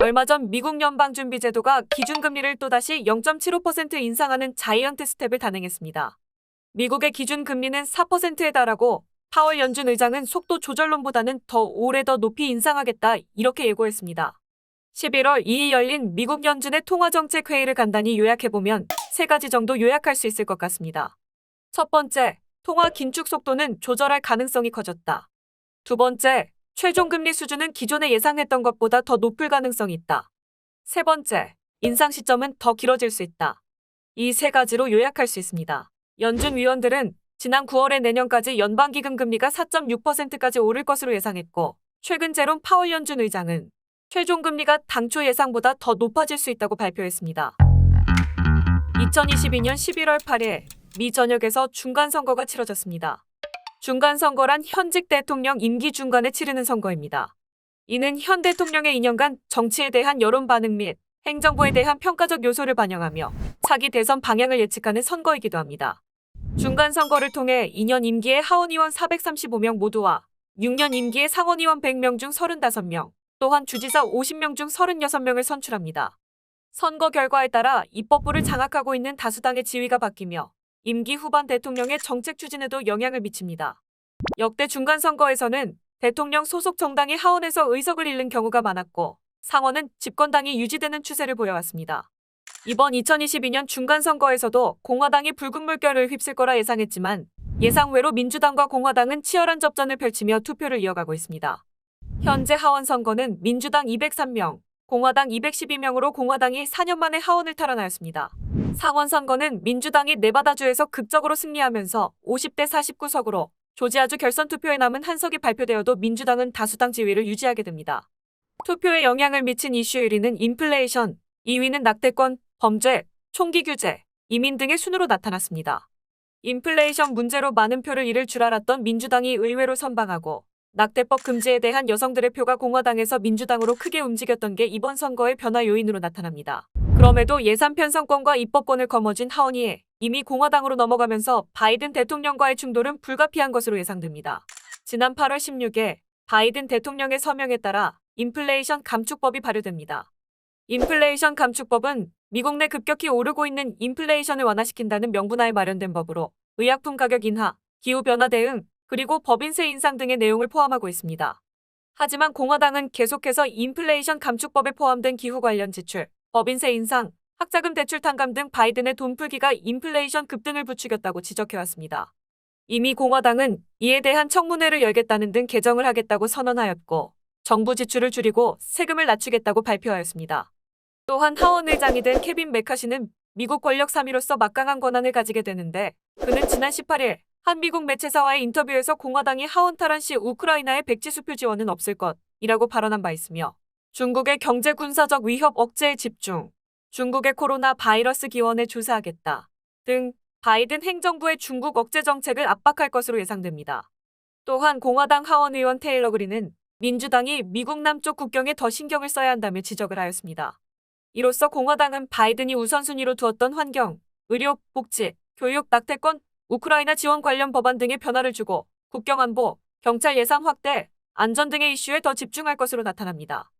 얼마 전 미국 연방준비제도가 기준금리를 또다시 0.75% 인상하는 자이언트 스텝을 단행했습니다. 미국의 기준금리는 4%에 달하고 파월 연준 의장은 속도 조절론보다는 올해 더 높이 인상하겠다 이렇게 예고했습니다. 11월 2일 열린 미국 연준의 통화정책회의를 간단히 요약해보면 세 가지 정도 요약할 수 있을 것 같습니다. 첫 번째, 통화 긴축 속도는 조절할 가능성이 커졌다. 두 번째, 최종 금리 수준은 기존에 예상했던 것보다 더 높을 가능성이 있다. 세 번째, 인상 시점은 더 길어질 수 있다. 이 세 가지로 요약할 수 있습니다. 연준 위원들은 지난 9월에 내년까지 연방기금 금리가 4.6%까지 오를 것으로 예상했고, 최근 제롬 파월 연준 의장은 최종 금리가 당초 예상보다 더 높아질 수 있다고 발표했습니다. 2022년 11월 8일 미 전역에서 중간선거가 치러졌습니다. 중간선거란 현직 대통령 임기 중간에 치르는 선거입니다. 이는 현 대통령의 2년간 정치에 대한 여론 반응 및 행정부에 대한 평가적 요소를 반영하며 차기 대선 방향을 예측하는 선거이기도 합니다. 중간선거를 통해 2년 임기의 하원의원 435명 모두와 6년 임기의 상원의원 100명 중 35명, 또한 주지사 50명 중 36명을 선출합니다. 선거 결과에 따라 입법부를 장악하고 있는 다수당의 지위가 바뀌며 임기 후반 대통령의 정책 추진에도 영향을 미칩니다. 역대 중간선거에서는 대통령 소속 정당이 하원에서 의석을 잃는 경우가 많았고 상원은 집권당이 유지되는 추세를 보여왔습니다. 이번 2022년 중간선거에서도 공화당이 붉은 물결을 휩쓸 거라 예상했지만 예상외로 민주당과 공화당은 치열한 접전을 펼치며 투표를 이어가고 있습니다. 현재 하원 선거는 민주당 203명, 공화당 212명으로 공화당이 4년 만에 하원을 탈환하였습니다. 상원 선거는 민주당이 네바다주에서 극적으로 승리하면서 50대 49석으로 조지아주 결선 투표에 남은 한 석이 발표되어도 민주당은 다수당 지위를 유지하게 됩니다. 투표에 영향을 미친 이슈 1위는 인플레이션, 2위는 낙태권, 범죄, 총기 규제, 이민 등의 순으로 나타났습니다. 인플레이션 문제로 많은 표를 잃을 줄 알았던 민주당이 의외로 선방하고 낙태법 금지에 대한 여성들의 표가 공화당에서 민주당으로 크게 움직였던 게 이번 선거의 변화 요인으로 나타납니다. 그럼에도 예산 편성권과 입법권을 거머쥔 하원이 이미 공화당으로 넘어가면서 바이든 대통령과의 충돌은 불가피한 것으로 예상됩니다. 지난 8월 16일 바이든 대통령의 서명에 따라 인플레이션 감축법이 발효됩니다. 인플레이션 감축법은 미국 내 급격히 오르고 있는 인플레이션을 완화시킨다는 명분하에 마련된 법으로 의약품 가격 인하, 기후변화 대응, 그리고 법인세 인상 등의 내용을 포함하고 있습니다. 하지만 공화당은 계속해서 인플레이션 감축법에 포함된 기후 관련 지출, 법인세 인상, 학자금 대출 탕감 등 바이든의 돈풀기가 인플레이션 급등을 부추겼다고 지적해왔습니다. 이미 공화당은 이에 대한 청문회를 열겠다는 등 개정을 하겠다고 선언하였고 정부 지출을 줄이고 세금을 낮추겠다고 발표하였습니다. 또한 하원 의장이 된 케빈 메카시는 미국 권력 3위로서 막강한 권한을 가지게 되는데 그는 지난 18일 한 미국 매체사와의 인터뷰에서 공화당이 하원 탈환 시 우크라이나의 백지 수표 지원은 없을 것이라고 발언한 바 있으며 중국의 경제 군사적 위협 억제에 집중, 중국의 코로나 바이러스 기원에 조사하겠다 등 바이든 행정부의 중국 억제 정책을 압박할 것으로 예상됩니다. 또한 공화당 하원 의원 테일러 그린은 민주당이 미국 남쪽 국경에 더 신경을 써야 한다며 지적을 하였습니다. 이로써 공화당은 바이든이 우선순위로 두었던 환경, 의료, 복지, 교육, 낙태권, 우크라이나 지원 관련 법안 등의 변화를 주고 국경 안보, 경찰 예산 확대, 안전 등의 이슈에 더 집중할 것으로 나타납니다.